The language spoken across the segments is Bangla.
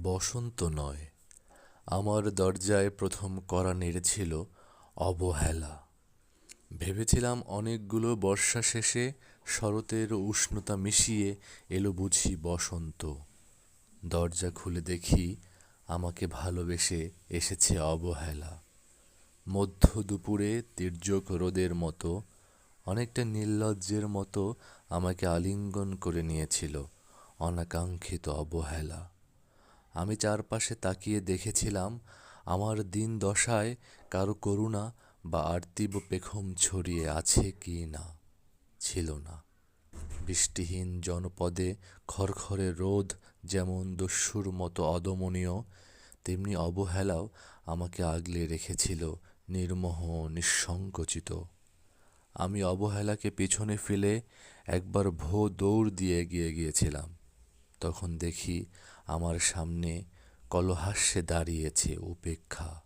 বসন্ত নয়, আমার দরজায় প্রথম কড়া নেড়েছিল অবহেলা। ভেবেছিলাম অনেকগুলো বর্ষা শেষে শরতের উষ্ণতা মিশিয়ে এলো বুঝি বসন্ত। দরজা খুলে দেখি আমাকে ভালোবেসে এসেছে অবহেলা। মধ্য দুপুরে তির্যক রোদের মতো, অনেকটা নির্লজ্জের মতো আমাকে আলিঙ্গন করে নিয়েছিল অনাকাঙ্ক্ষিত অবহেলা। আমি চারপাশে তাকিয়ে দেখেছিলাম আমার দিন দশায় কারো করুণা বা আর্তিব পেখম ছড়িয়ে আছে কি না। ছিল না। বৃষ্টিহীন জনপদে খড়খড়ে রোদ যেমন দস্যুর মতো অদমনীয়, তেমনি অবহেলাও আমাকে আগলে রেখেছিল নির্মোহ নিঃসংকোচিত। আমি অবহেলাকে পিছনে ফেলে একবার দৌড় দিয়ে এগিয়ে গিয়েছিলাম। তখন দেখি আমার সামনে কলহাস্যে দাঁড়িয়েছে উপেক্ষা।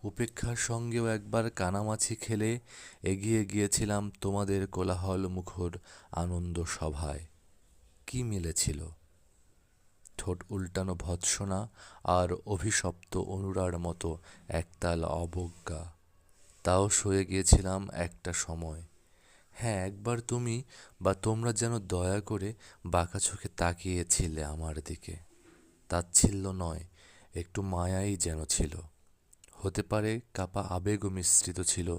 উপেক্ষার সঙ্গেও একবার কানামাছি খেলে এগিয়ে গিয়েছিলাম তোমাদের কোলাহল মুখর আনন্দ সভায়। কি মিলেছিল? ঠোঁট উল্টানো ভৎসনা আর অভিশপ্ত অনুরার মতো একতাল অবজ্ঞা। তাও সয়ে গিয়েছিলাম একটা সময়। হ্যাঁ, একবার তুমি বা তোমরা যেন দয়া করে বাঁকা চোখে তাকিয়েছিলে আমার দিকে। তাচ্ছিল্য নয়, একটু মায়াই যেন ছিল। হতে পারে কাপা আবেগও মিশ্রিত ছিল